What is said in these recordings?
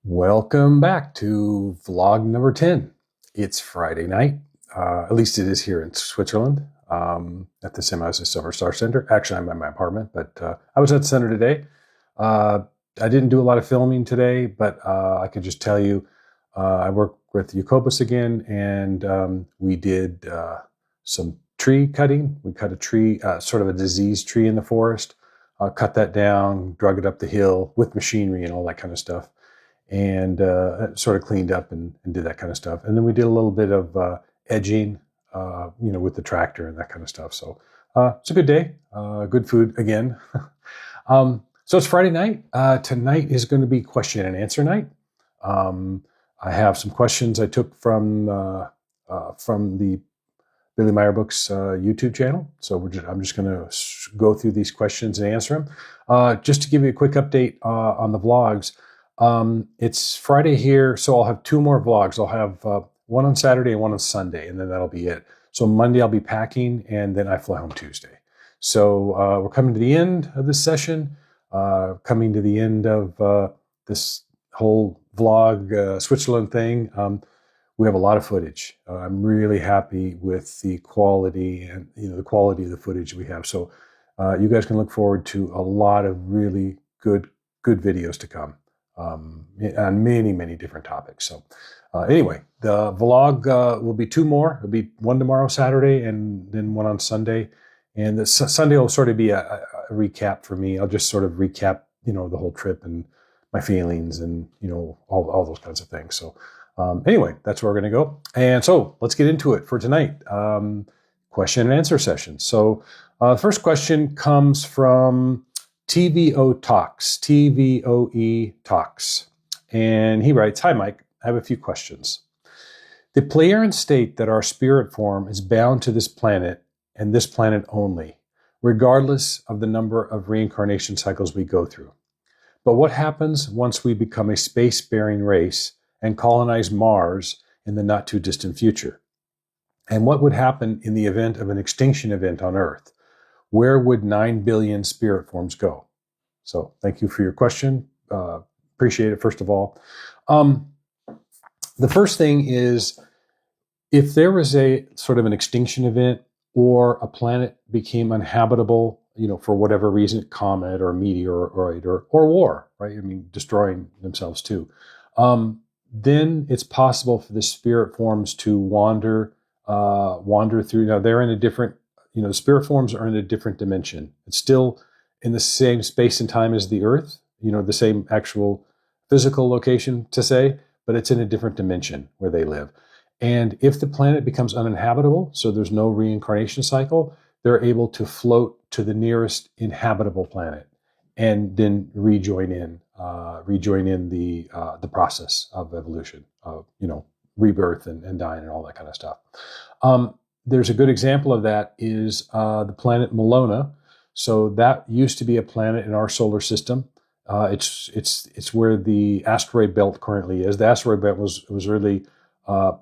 Welcome back to vlog number 10. It's Friday night. At least it is here in Switzerland, at the Symhausen Summer Star Center. Actually, I'm at my apartment, but I was at the center today. I didn't do a lot of filming today, but I can just tell you, I work with Jacobus again, and we did some tree cutting. We cut a tree, sort of a diseased tree in the forest, cut that down, drug it up the hill with machinery and all that kind of stuff. And sort of cleaned up and did that kind of stuff. And then we did a little bit of edging, with the tractor and that kind of stuff. So it's a good day, good food again. So it's Friday night. Tonight is going to be question and answer night. I have some questions I took from the Billy Meyer Books YouTube channel. So I'm just going to go through these questions and answer them. Just to give you a quick update on the vlogs. It's Friday here, so I'll have two more vlogs. I'll have one on Saturday and one on Sunday, and then that'll be it. So Monday I'll be packing, and then I fly home Tuesday. So we're coming to the end of this session, coming to the end of this whole vlog Switzerland thing. We have a lot of footage. I'm really happy with the quality and the quality of the footage we have. So you guys can look forward to a lot of really good videos to come. On many different topics. So anyway, the vlog will be two more. It'll be one tomorrow, Saturday, and then one on Sunday. And the Sunday will sort of be a recap for me. I'll just sort of recap, the whole trip and my feelings and, all those kinds of things. So anyway, that's where we're going to go. And so let's get into it for tonight. Question and answer session. So the first question comes from TVO Talks, TVOE Talks. And he writes, "Hi, Mike. I have a few questions. The Pleiadian state that our spirit form is bound to this planet and this planet only, regardless of the number of reincarnation cycles we go through. But what happens once we become a space-bearing race and colonize Mars in the not-too-distant future? And what would happen in the event of an extinction event on Earth? Where would 9 billion spirit forms go?" So thank you for your question. Appreciate it, first of all. The first thing is, if there was a sort of an extinction event or a planet became uninhabitable, for whatever reason, comet or meteoroid or war, right? I mean, destroying themselves too. Then it's possible for the spirit forms to wander through. Now they're in a different, the spirit forms are in a different dimension. It's still in the same space and time as the Earth, the same actual physical location to say, but it's in a different dimension where they live. And if the planet becomes uninhabitable, so there's no reincarnation cycle, they're able to float to the nearest inhabitable planet and then rejoin in the process of evolution, of rebirth and dying and all that kind of stuff. There's a good example of that is the planet Malona. So that used to be a planet in our solar system. It's where the asteroid belt currently is. The asteroid belt was really a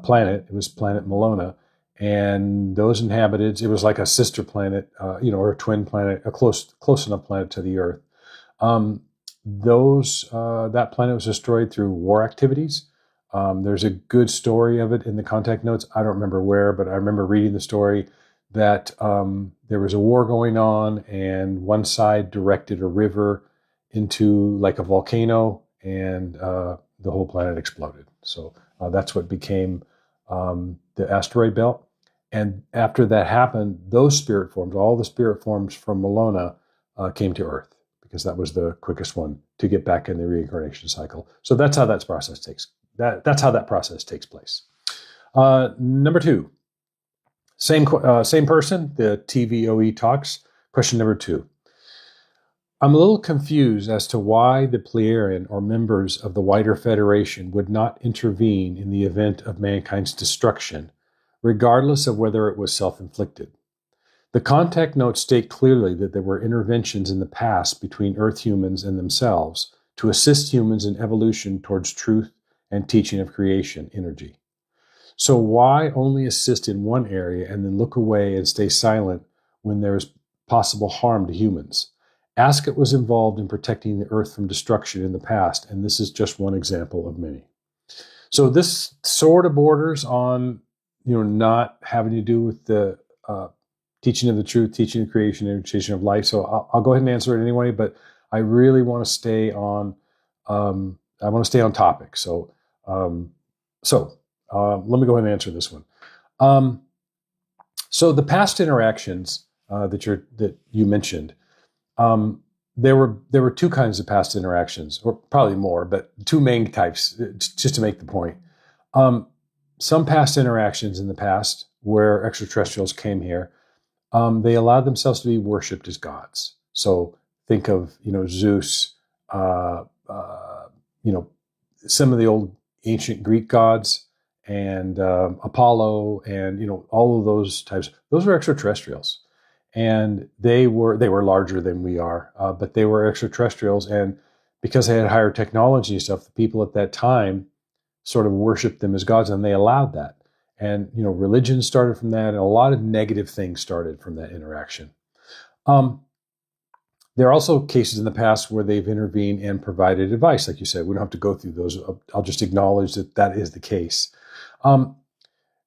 planet. It was planet Malona, and those inhabitants. It was like a sister planet, or a twin planet, a close enough planet to the Earth. That planet was destroyed through war activities. There's a good story of it in the contact notes. I don't remember where, but I remember reading the story that there was a war going on, and one side directed a river into like a volcano, and the whole planet exploded. So that's what became the asteroid belt. And after that happened, those spirit forms, all the spirit forms from Malona, came to Earth, because that was the quickest one to get back in the reincarnation cycle. So that's how that process takes. That's how that process takes place. Number two, same person, the TVOE Talks. Question number 2. I'm a little confused as to why the Pleiadian or members of the wider Federation would not intervene in the event of mankind's destruction, regardless of whether it was self-inflicted. The contact notes state clearly that there were interventions in the past between Earth humans and themselves to assist humans in evolution towards truth and teaching of creation energy. So why only assist in one area and then look away and stay silent when there is possible harm to humans? Ascot was involved in protecting the Earth from destruction in the past, and this is just one example of many. So this sort of borders on, not having to do with the teaching of the truth, teaching of creation, and teaching of life. So I'll go ahead and answer it anyway, but I really want to stay on. I want to stay on topic. So let me go ahead and answer this one. So the past interactions that you mentioned, there were two kinds of past interactions, or probably more, but two main types, just to make the point. Some past interactions in the past where extraterrestrials came here, they allowed themselves to be worshipped as gods. So think of, Zeus, some of the old ancient Greek gods, and Apollo, and all of those types. Those were extraterrestrials, and they were larger than we are, but they were extraterrestrials, and because they had higher technology and stuff, the people at that time sort of worshipped them as gods, and they allowed that. And religion started from that, and a lot of negative things started from that interaction. There are also cases in the past where they've intervened and provided advice, like you said. We don't have to go through those. I'll just acknowledge that is the case. The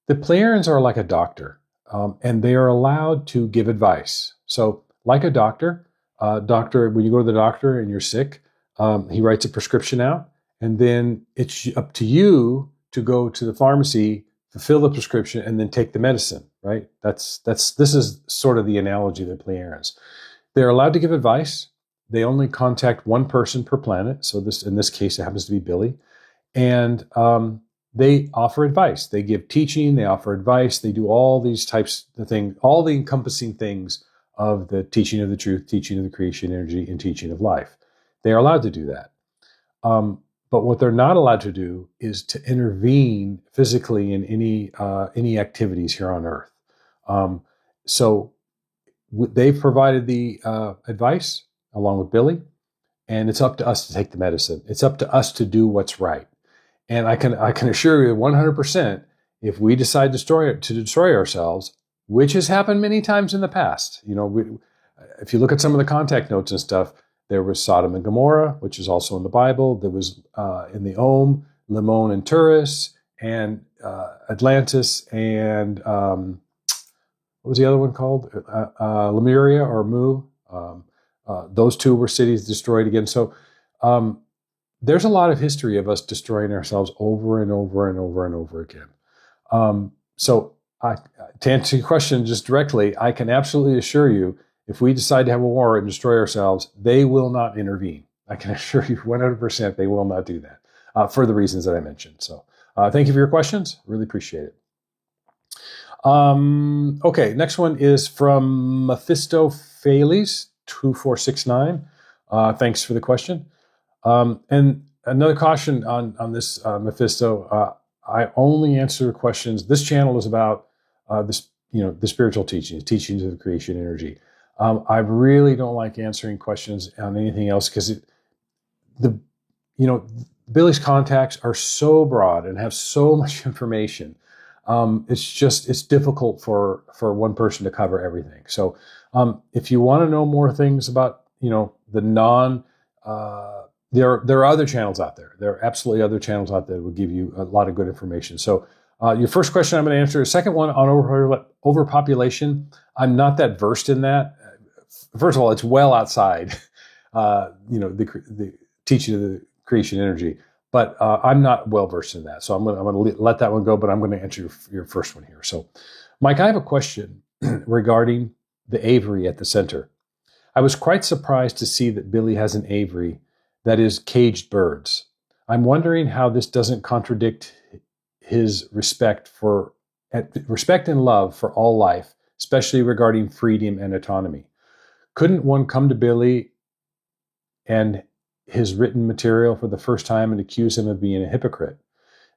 Pleiadians are like a doctor, and they are allowed to give advice. So, like a doctor, when you go to the doctor and you're sick, he writes a prescription out, and then it's up to you to go to the pharmacy, fulfill the prescription, and then take the medicine. Right? This is sort of the analogy of the Pleiadians. They're allowed to give advice. They only contact one person per planet. So in this case, it happens to be Billy. And they offer advice. They give teaching. They offer advice. They do all these types of things, all the encompassing things of the teaching of the truth, teaching of the creation energy, and teaching of life. They are allowed to do that. But what they're not allowed to do is to intervene physically in any activities here on Earth. So they've provided the advice along with Billy, and it's up to us to take the medicine. It's up to us to do what's right. And I can assure you 100%, if we decide to destroy ourselves, which has happened many times in the past, if you look at some of the contact notes and stuff, there was Sodom and Gomorrah, which is also in the Bible. There was in the Om, Limon and Turris, and Atlantis, and what was the other one called? Lemuria or Mu. Those two were cities destroyed again. So there's a lot of history of us destroying ourselves over and over and over and over again. To answer your question just directly, I can absolutely assure you, if we decide to have a war and destroy ourselves, they will not intervene. I can assure you 100% they will not do that for the reasons that I mentioned. So thank you for your questions. Really appreciate it. Okay, next one is from Mephistopheles 2469. Thanks for the question. And another caution on this, Mephisto. I only answer questions. This channel is about the spiritual teachings of the creation energy. I really don't like answering questions on anything else because Billy's contacts are so broad and have so much information. It's difficult for one person to cover everything. So if you want to know more things about the non, there are other channels out there. There are absolutely other channels out there that will give you a lot of good information. So your first question I'm going to answer. The second one on overpopulation, I'm not that versed in that. First of all, it's well outside the teaching of the creation energy. But I'm not well versed in that, so I'm going to let that one go. But I'm going to answer your first one here. So, Mike, I have a question regarding the aviary at the center. I was quite surprised to see that Billy has an aviary that is caged birds. I'm wondering how this doesn't contradict his respect and love for all life, especially regarding freedom and autonomy. Couldn't one come to Billy and his written material for the first time and accuse him of being a hypocrite?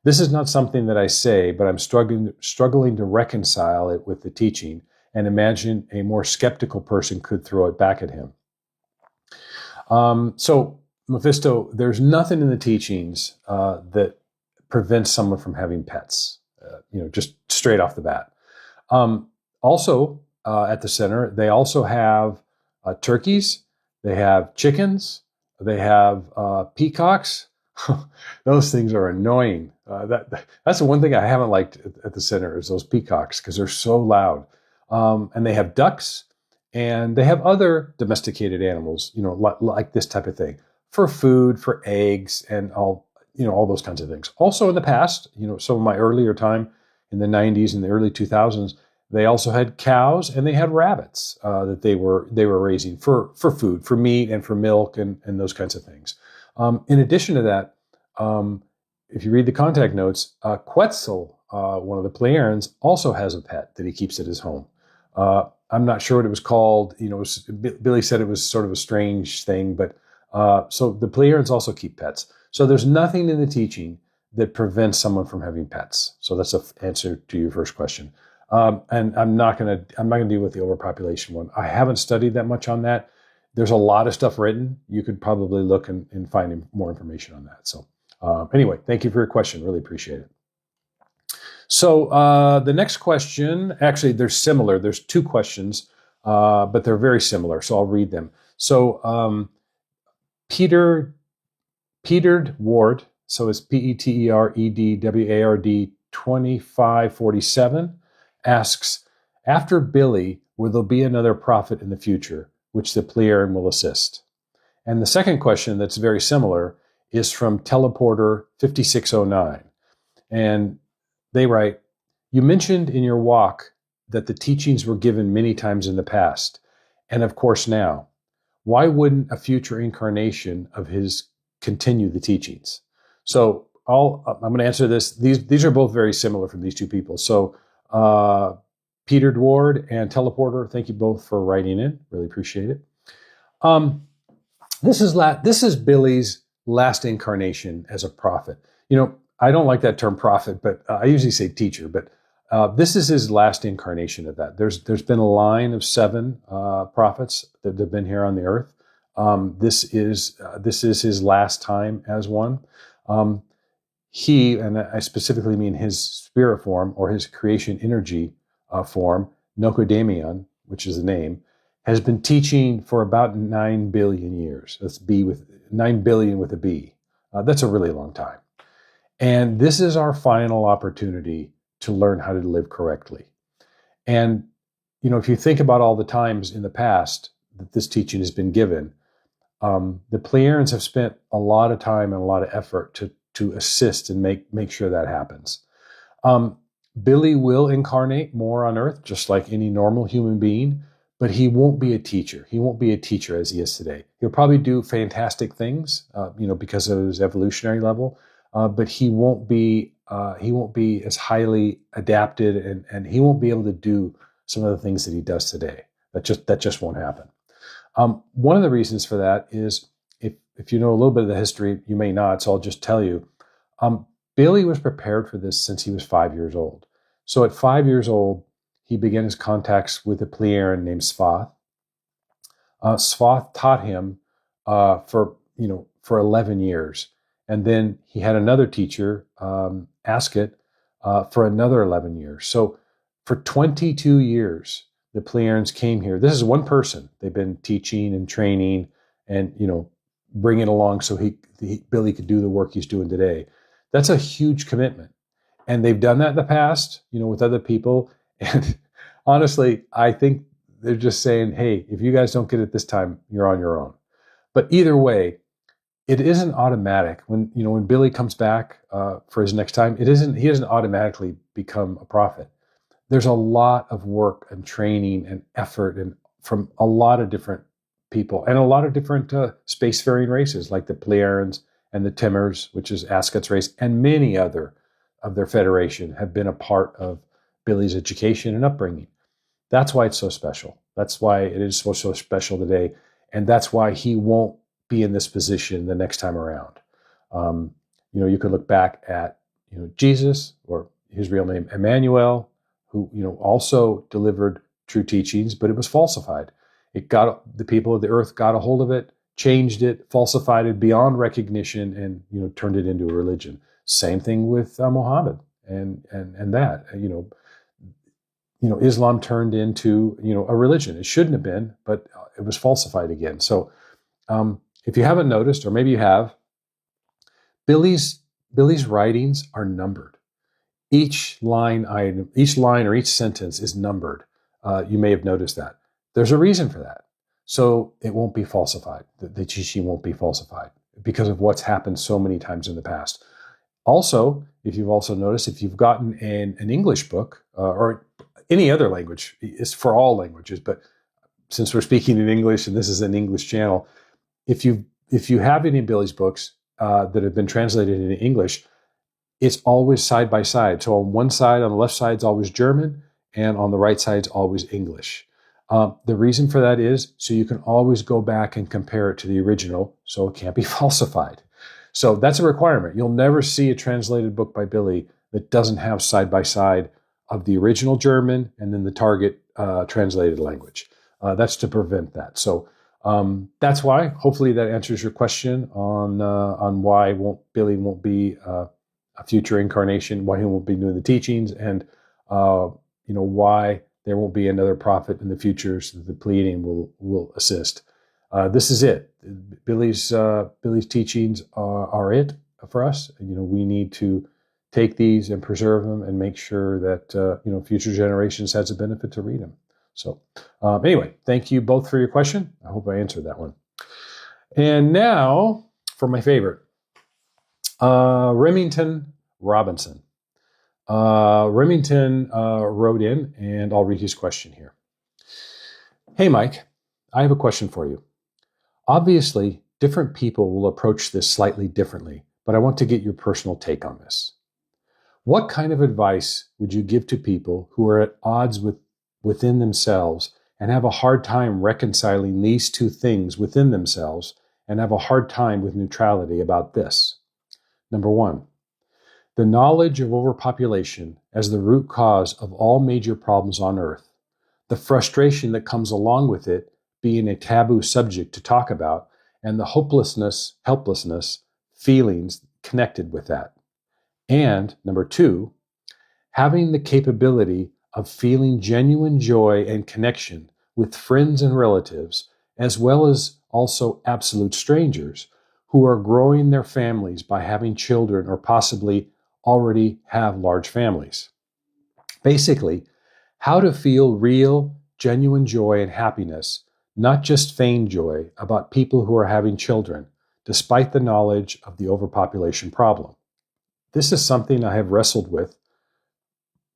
This is not something that I say, but I'm struggling to reconcile it with the teaching and imagine a more skeptical person could throw it back at him. So, Mephisto, there's nothing in the teachings that prevents someone from having pets, just straight off the bat. Also, at the center, they also have turkeys, They have chickens. They have peacocks. Those things are annoying. That's the one thing I haven't liked at the center is those peacocks because they're so loud. And they have ducks, and they have other domesticated animals, like this type of thing for food, for eggs, and all those kinds of things. Also, in the past, some of my earlier time in the 90s and the early 2000s, they also had cows and they had rabbits that they were raising for food, for meat, and for milk, and those kinds of things. In addition to that, if you read the contact notes, Quetzal, one of the Pleiadians, also has a pet that he keeps at his home. I'm not sure what it was called. Billy said it was sort of a strange thing, but so the Pleiadians also keep pets. So there's nothing in the teaching that prevents someone from having pets. So that's the answer to your first question. And I'm not going to deal with the overpopulation one. I haven't studied that much on that. There's a lot of stuff written. You could probably look and find more information on that. So anyway, thank you for your question. Really appreciate it. So the next question, actually, they're similar. There's two questions, but they're very similar. So I'll read them. So Peter Ward, so it's PETEREDWARD 2547, asks, after Billy, will there be another prophet in the future, which the Pleiadian will assist? And the second question that's very similar is from Teleporter 5609. And they write, you mentioned in your walk that the teachings were given many times in the past, and of course now. Why wouldn't a future incarnation of his continue the teachings? So I'm going to answer this. These are both very similar from these two people. So Peter Dward and Teleporter, thank you both for writing in. Really appreciate it. This is Billy's last incarnation as a prophet. I don't like that term prophet, but I usually say teacher. But this is his last incarnation of that. There's been a line of 7 prophets that have been here on the earth. This is his last time as one. He, and I specifically mean his spirit form or his creation energy form, Nokodemion, which is the name, has been teaching for about 9 billion years. That's 9 billion with a B. That's a really long time. And this is our final opportunity to learn how to live correctly. And, if you think about all the times in the past that this teaching has been given, the Pleiadians have spent a lot of time and a lot of effort to assist and make sure that happens. Billy will incarnate more on Earth, just like any normal human being, but he won't be a teacher. He won't be a teacher as he is today. He'll probably do fantastic things, because of his evolutionary level, but he won't be as highly adapted, and he won't be able to do some of the things that he does today. That just won't happen. One of the reasons for that is, if you know a little bit of the history, you may not, so I'll just tell you. Billy was prepared for this since he was 5 years old. So at 5 years old, he began his contacts with a Pleiadian named Svath. Svath taught him for 11 years. And then he had another teacher, Asket, for another 11 years. So for 22 years, the Pleiadians came here. This is one person. They've been teaching and training and, bringing along so Billy could do the work he's doing today. That's a huge commitment. And they've done that in the past, with other people. And honestly, I think they're just saying, hey, if you guys don't get it this time, you're on your own. But either way, it isn't automatic. When Billy comes back for his next time, he doesn't automatically become a prophet. There's a lot of work and training and effort and from a lot of different people and a lot of different spacefaring races like the Pleiadians and the Timurs, which is Asket's race, and many other of their federation have been a part of Billy's education and upbringing. That's why it's so special. That's why it is so special today. And that's why he won't be in this position the next time around. You could look back at, Jesus, or his real name, Emmanuel, who, also delivered true teachings, but it was falsified. The people of the earth got a hold of it, changed it, falsified it beyond recognition, and, turned it into a religion. Same thing with Muhammad and that, Islam turned into, a religion. It shouldn't have been, but it was falsified again. So If you haven't noticed, or maybe you have, Billy's writings are numbered. Each line or each sentence is numbered. You may have noticed that. There's a reason for that. So it won't be falsified. The cheat sheet won't be falsified because of what's happened so many times in the past. Also, if you've also noticed, if you've gotten an English book or any other language, it's for all languages, but since we're speaking in English and this is an English channel, if you have any of Billy's books that have been translated into English, it's always side by side. So on one side, on the left side, is always German, and on the right side is always English. The reason for that is so you can always go back and compare it to the original, so it can't be falsified. So that's a requirement. You'll never see a translated book by Billy that doesn't have side by side of the original German and then the target translated language. That's to prevent that. So that's why. Hopefully that answers your question on why Billy won't be a future incarnation, why he won't be doing the teachings, and why there won't be another prophet in the future, so the Pleiadian will assist. This is it. Billy's teachings are it for us. We need to take these and preserve them and make sure that future generations has a benefit to read them. So anyway, thank you both for your question. I hope I answered that one. And now for my favorite. Remington Robinson. Remington wrote in, and I'll read his question here. Hey, Mike, I have a question for you. Obviously, different people will approach this slightly differently, but I want to get your personal take on this. What kind of advice would you give to people who are at odds within themselves and have a hard time reconciling these two things within themselves and have a hard time with neutrality about this? Number one, the knowledge of overpopulation as the root cause of all major problems on Earth, the frustration that comes along with it being a taboo subject to talk about, and the helplessness feelings connected with that. And number two, having the capability of feeling genuine joy and connection with friends and relatives, as well as also absolute strangers who are growing their families by having children or possibly already have large families. Basically, how to feel real, genuine joy and happiness, not just feigned joy, about people who are having children, despite the knowledge of the overpopulation problem. This is something I have wrestled with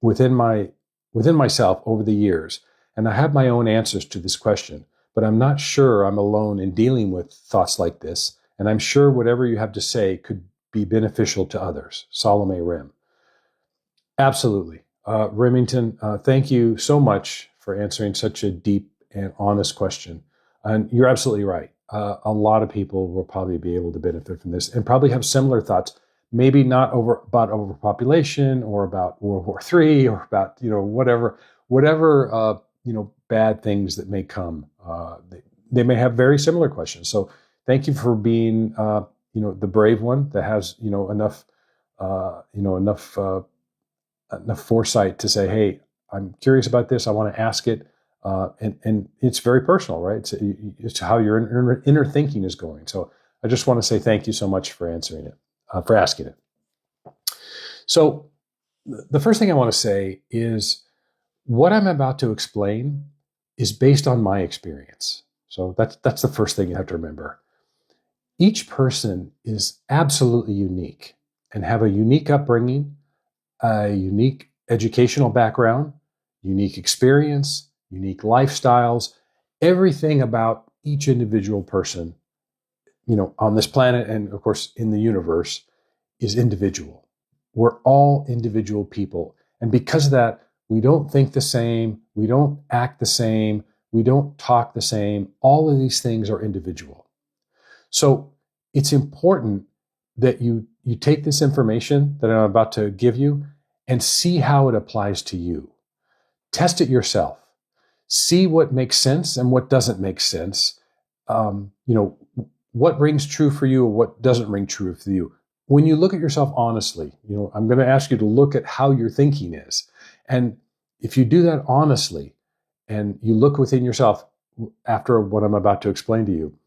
within myself over the years, and I have my own answers to this question, but I'm not sure I'm alone in dealing with thoughts like this, and I'm sure whatever you have to say could be beneficial to others. Salome Rem. Absolutely. Remington, thank you so much for answering such a deep and honest question. And you're absolutely right. A lot of people will probably be able to benefit from this and probably have similar thoughts, maybe not about overpopulation or about World War III or about, whatever bad things that may come. They may have very similar questions. So thank you for being, the brave one that has, enough foresight to say, hey, I'm curious about this. I want to ask it. And it's very personal, right? It's how your inner thinking is going. So I just want to say thank you so much for answering it, for asking it. So the first thing I want to say is what I'm about to explain is based on my experience. So that's the first thing you have to remember. Each person is absolutely unique and have a unique upbringing, a unique educational background, unique experience, unique lifestyles. Everything about each individual person, on this planet and of course in the universe is individual. We're all individual people. And because of that, we don't think the same, we don't act the same, we don't talk the same. All of these things are individual. So it's important that you take this information that I'm about to give you and see how it applies to you. Test it yourself. See what makes sense and what doesn't make sense. What rings true for you or what doesn't ring true for you. When you look at yourself honestly, I'm going to ask you to look at how your thinking is. And if you do that honestly and you look within yourself after what I'm about to explain to you,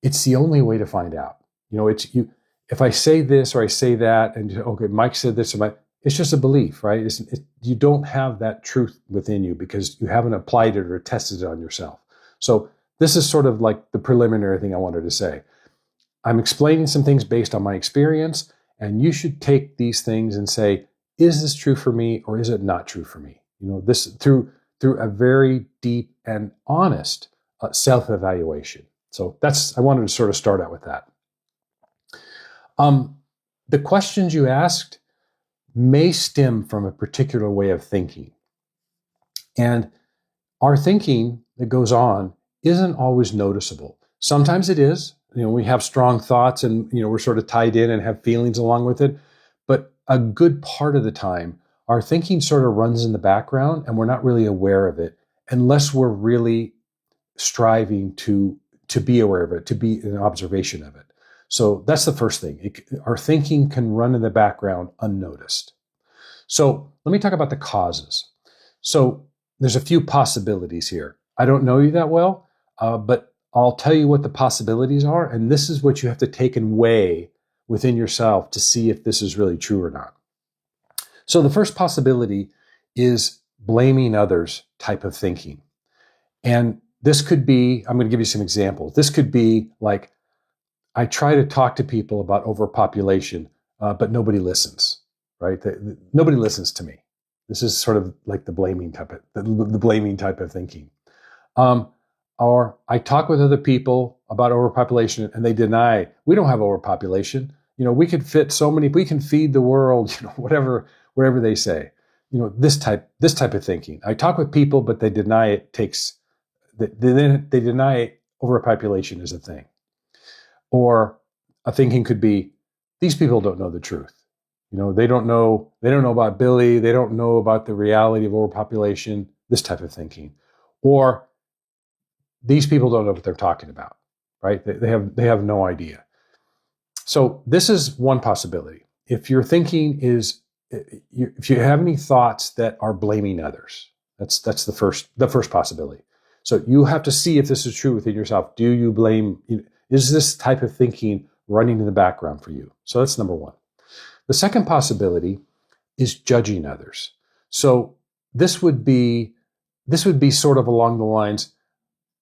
It's the only way to find out. It's you. If I say this or I say that, and okay, Mike said this, it's just a belief, right? You don't have that truth within you because you haven't applied it or tested it on yourself. So this is sort of like the preliminary thing I wanted to say. I'm explaining some things based on my experience, and you should take these things and say, is this true for me or is it not true for me? This through a very deep and honest self-evaluation. So I wanted to sort of start out with that. The questions you asked may stem from a particular way of thinking. And our thinking that goes on isn't always noticeable. Sometimes it is. We have strong thoughts and, we're sort of tied in and have feelings along with it. But a good part of the time, our thinking sort of runs in the background and we're not really aware of it unless we're really striving to be aware of it, to be an observation of it. So that's the first thing. Our thinking can run in the background unnoticed. So let me talk about the causes. So there's a few possibilities here. I don't know you that well, but I'll tell you what the possibilities are, and this is what you have to take and weigh within yourself to see if this is really true or not. So the first possibility is blaming others type of thinking. And this could be, I'm going to give you some examples. This could be like, I try to talk to people about overpopulation, but nobody listens, right? Nobody listens to me. This is sort of like the blaming type of thinking. Or I talk with other people about overpopulation and they deny we don't have overpopulation. We could fit so many, we can feed the world, whatever they say. This type of thinking. I talk with people, but they deny they deny overpopulation is a thing. Or a thinking could be, these people don't know the truth. They don't know about Billy. They don't know about the reality of overpopulation, this type of thinking. Or these people don't know what they're talking about, right? They have no idea. So this is one possibility. If your thinking is, if you have any thoughts that are blaming others, that's the first possibility. So you have to see if this is true within yourself. Do you blame, is this type of thinking running in the background for you? So that's number one. The second possibility is judging others. So this would be sort of along the lines,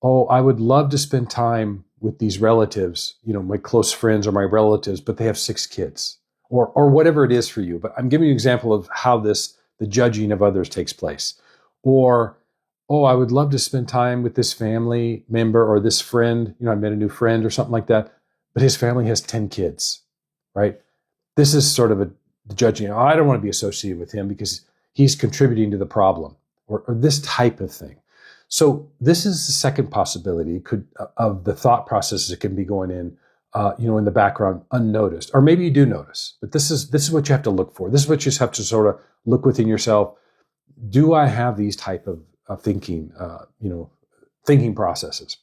oh, I would love to spend time with these relatives, my close friends or my relatives, but they have 6 kids or whatever it is for you. But I'm giving you an example of how the judging of others takes place. Or, oh, I would love to spend time with this family member or this friend. I met a new friend or something like that, but his family has 10 kids, right? This is sort of a judging. Oh, I don't want to be associated with him because he's contributing to the problem or this type of thing. So this is the second possibility of the thought processes that can be going in, in the background unnoticed, or maybe you do notice, but this is what you have to look for. This is what you just have to sort of look within yourself. Do I have these type of thinking processes?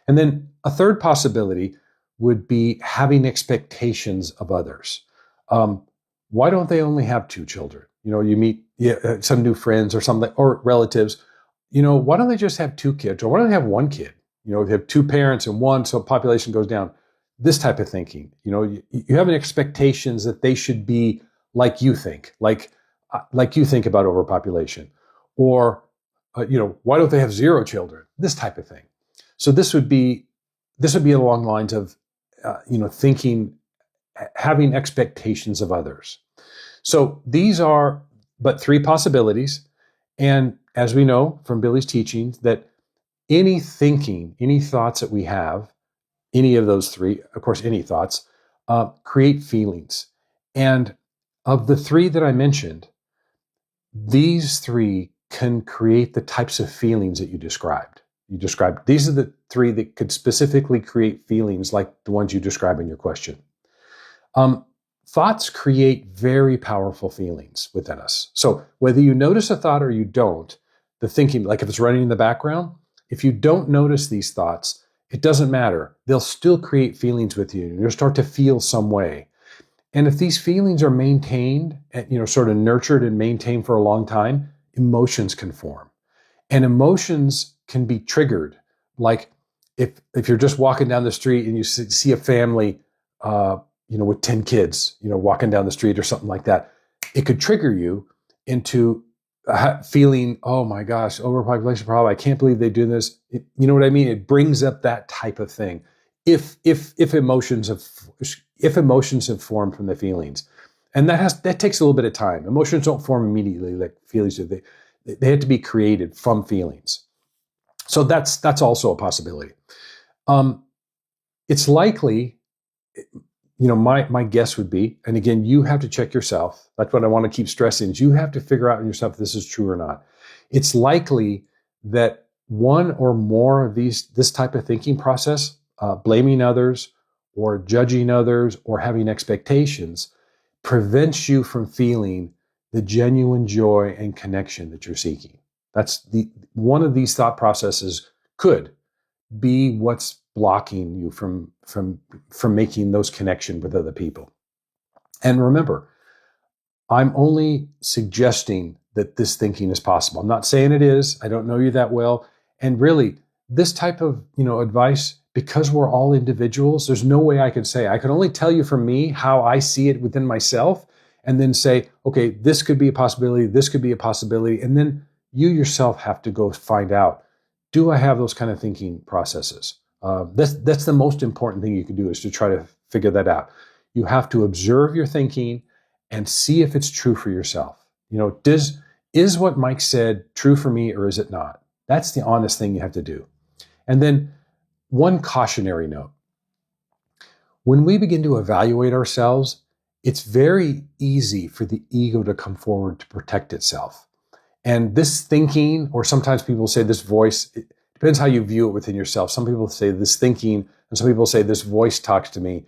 And then a third possibility would be having expectations of others. Why don't they only have 2 children? You meet some new friends or something, or relatives. Why don't they just have 2 kids? Or why don't they have 1 kid? They have 2 parents and 1, so population goes down. This type of thinking. You have expectations that they should be like you think, like you think about overpopulation. Or, why don't they have 0 children? This type of thing. So this would be along the lines of, thinking, having expectations of others. So these are but 3 possibilities. And as we know from Billy's teachings, that any thinking, any thoughts that we have, any of those 3, of course, any thoughts, create feelings. And of the 3 that I mentioned, these 3 can create the types of feelings that you described. These are the 3 that could specifically create feelings like the ones you describe in your question. Thoughts create very powerful feelings within us. So whether you notice a thought or you don't, the thinking, like if it's running in the background, if you don't notice these thoughts, it doesn't matter. They'll still create feelings with you. You'll start to feel some way. And if these feelings are maintained, sort of nurtured and maintained for a long time, emotions can form. And emotions can be triggered. Like if you're just walking down the street and you see a family, with 10 kids, walking down the street or something like that, it could trigger you into feeling, oh my gosh, overpopulation problem. I can't believe they do this. You know what I mean? It brings up that type of thing. If emotions have formed from the feelings, and that takes a little bit of time. Emotions don't form immediately like feelings do. They have to be created from feelings. So that's also a possibility. It's likely, my guess would be, and again, you have to check yourself. That's what I want to keep stressing, is you have to figure out in yourself if this is true or not. It's likely that one or more of this type of thinking process, blaming others or judging others or having expectations, prevents you from feeling the genuine joy and connection that you're seeking. That's one of these thought processes could be what's blocking you from making those connections with other people. And remember, I'm only suggesting that this thinking is possible. I'm not saying it is. I don't know you that well. And really, this type of advice, because we're all individuals, there's no way I can say. I can only tell you from me how I see it within myself, and then say, okay, this could be a possibility, this could be a possibility, and then you yourself have to go find out, do I have those kind of thinking processes? That's the most important thing you can do, is to try to figure that out. You have to observe your thinking and see if it's true for yourself. Is what Mike said true for me, or is it not? That's the honest thing you have to do. And then one cautionary note. When we begin to evaluate ourselves, it's very easy for the ego to come forward to protect itself. And this thinking, or sometimes people say this voice, it depends how you view it within yourself. Some people say this thinking, and some people say this voice talks to me,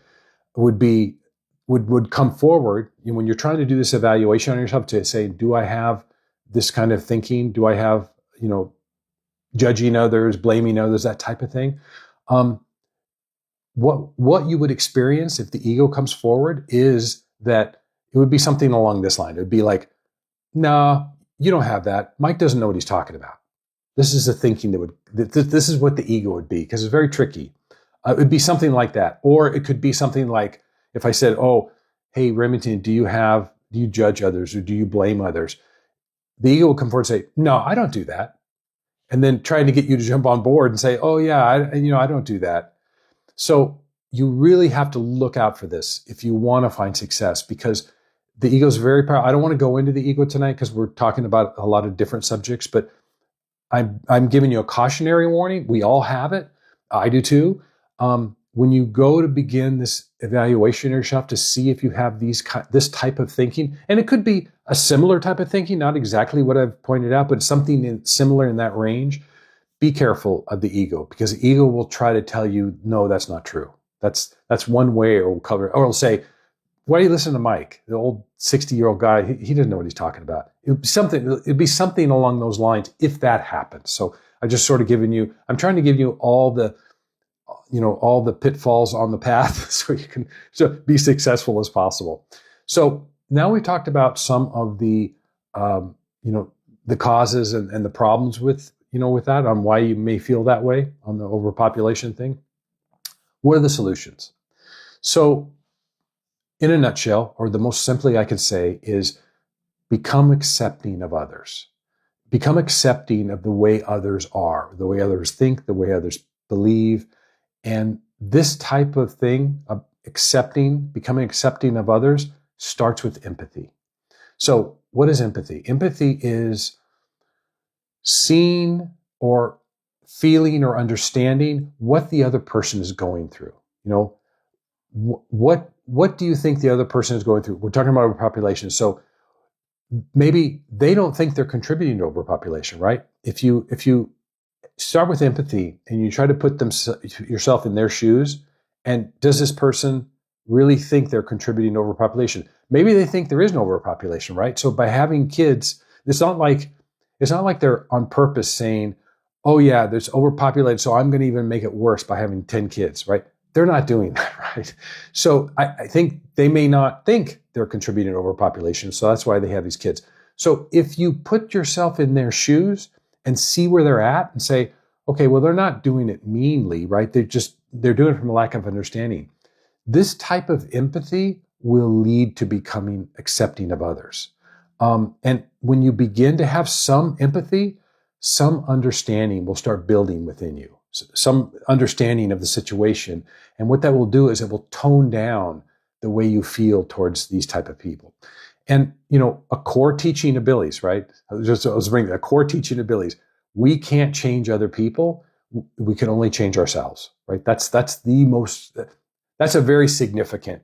would come forward when you're trying to do this evaluation on yourself, to say, do I have this kind of thinking? Do I have, judging others, blaming others, that type of thing? What you would experience if the ego comes forward is that it would be something along this line. It would be like, no, you don't have that. Mike doesn't know what he's talking about. This is the thinking this is what the ego would be, because it's very tricky. It would be something like that. Or it could be something like, if I said, oh, hey, Remington, do you judge others, or do you blame others? The ego will come forward and say, no, I don't do that. And then trying to get you to jump on board and say, oh yeah, I don't do that. So you really have to look out for this if you want to find success, because the ego is very powerful. I don't want to go into the ego tonight because we're talking about a lot of different subjects, but I'm giving you a cautionary warning. We all have it. I do too. When you go to begin this evaluation of yourself to see if you have this type of thinking, and it could be a similar type of thinking, not exactly what I've pointed out, but something similar in that range, be careful of the ego, because the ego will try to tell you, no, that's not true. That's one way it will cover it. Or it'll say, why do you listen to Mike, the old 60-year-old guy? He doesn't know what he's talking about. It'd be something along those lines if that happens. So I'm trying to give you all the pitfalls on the path so you can be successful as possible. So now we talked about some of the the causes and the problems with that, on why you may feel that way on the overpopulation thing. What are the solutions? So in a nutshell, or the most simply I could say, is become accepting of others. Become accepting of the way others are, the way others think, the way others believe. And this type of thing, of becoming accepting of others, starts with empathy. So what is empathy? Empathy is seeing or feeling or understanding what the other person is going through. What do you think the other person is going through? We're talking about overpopulation. So maybe they don't think they're contributing to overpopulation, right? If you start with empathy and you try to put yourself in their shoes, and does this person really think they're contributing to overpopulation? Maybe they think there is no overpopulation, right? So by having kids, it's not like they're on purpose saying, oh yeah, there's overpopulated, so I'm going to even make it worse by having 10 kids, right? They're not doing that, right? So I think they may not think they're contributing to overpopulation, so that's why they have these kids. So if you put yourself in their shoes and see where they're at and say, okay, well, they're not doing it meanly, right? They're doing it from a lack of understanding. This type of empathy will lead to becoming accepting of others. And when you begin to have some empathy, some understanding will start building within you, some understanding of the situation. And what that will do is it will tone down the way you feel towards these type of people. And, a core teaching abilities, right? I was bringing a core teaching abilities. We can't change other people. We can only change ourselves, right? That's a very significant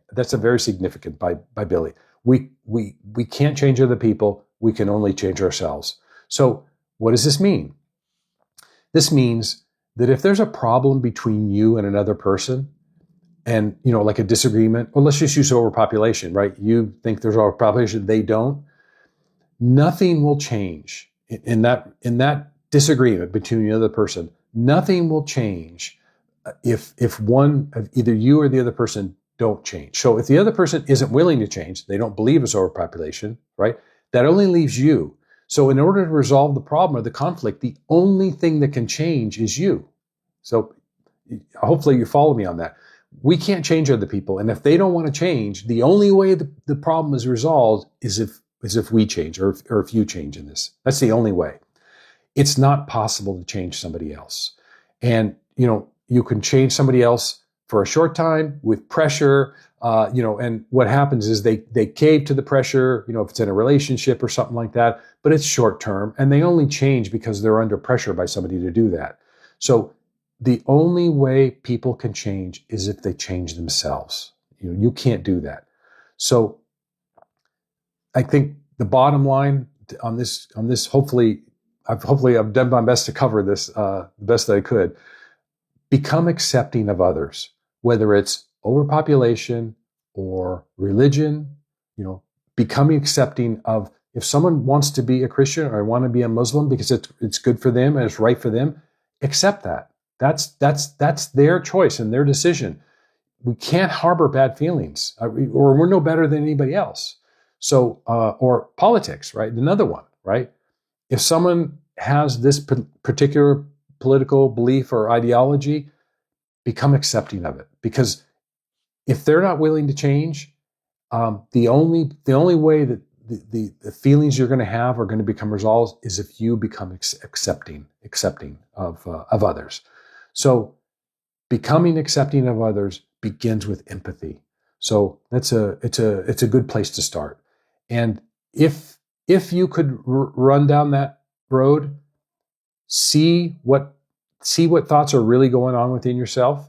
by Billy. We can't change other people. We can only change ourselves. So what does this mean? This means that if there's a problem between you and another person, and like a disagreement, or let's just use overpopulation, right? You think there's overpopulation, they don't. Nothing will change in that disagreement between the other person. Nothing will change if one of either you or the other person don't change. So if the other person isn't willing to change, they don't believe it's overpopulation, right? That only leaves you. So in order to resolve the problem or the conflict, the only thing that can change is you. So hopefully you follow me on that. We can't change other people. And if they don't want to change, the only way the problem is resolved is if we change or if you change in this. That's the only way. It's not possible to change somebody else. And, you can change somebody else for a short time with pressure, and what happens is they cave to the pressure, if it's in a relationship or something like that, but it's short term and they only change because they're under pressure by somebody to do that. So the only way people can change is if they change themselves. You can't do that. So I think the bottom line on this, hopefully I've done my best to cover this the best that I could. Become accepting of others, whether it's overpopulation or religion. Becoming accepting of, if someone wants to be a Christian or want to be a Muslim because it's good for them and it's right for them, accept that. That's their choice and their decision. We can't harbor bad feelings, or we're no better than anybody else. So, or politics, right? Another one, right? If someone has this particular political belief or ideology, become accepting of it. Because if they're not willing to change, the only way that the feelings you're going to have are going to become resolved is if you become accepting of others. So becoming accepting of others begins with empathy. So it's a good place to start. And if you could run down that road, see what thoughts are really going on within yourself,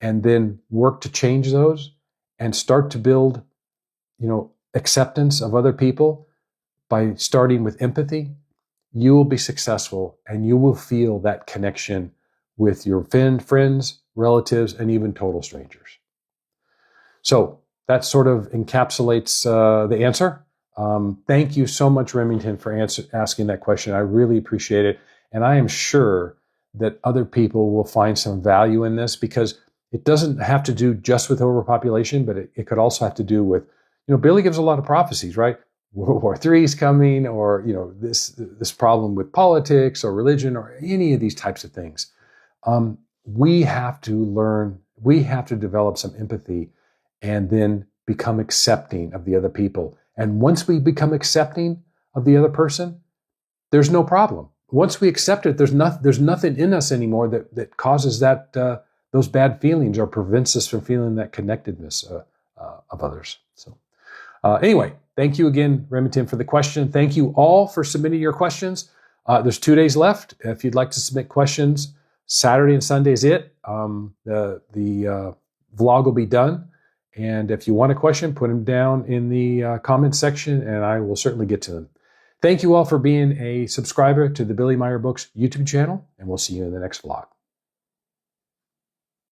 and then work to change those and start to build, acceptance of other people by starting with empathy, you will be successful and you will feel that connection with your friends, relatives, and even total strangers. So that sort of encapsulates the answer. Thank you so much, Remington, for asking that question. I really appreciate it. And I am sure that other people will find some value in this, because it doesn't have to do just with overpopulation, but it could also have to do with, Billy gives a lot of prophecies, right? World War III is coming, or, this problem with politics or religion or any of these types of things. We have to develop some empathy and then become accepting of the other people. And once we become accepting of the other person, there's no problem. Once we accept it, there's nothing in us anymore that causes those bad feelings or prevents us from feeling that connectedness of others. So anyway, thank you again, Remington, for the question. Thank you all for submitting your questions. There's 2 days left. If you'd like to submit questions, Saturday and Sunday is it. The vlog will be done. And if you want a question, put them down in the comment section and I will certainly get to them. Thank you all for being a subscriber to the Billy Meier Books YouTube channel, and we'll see you in the next vlog.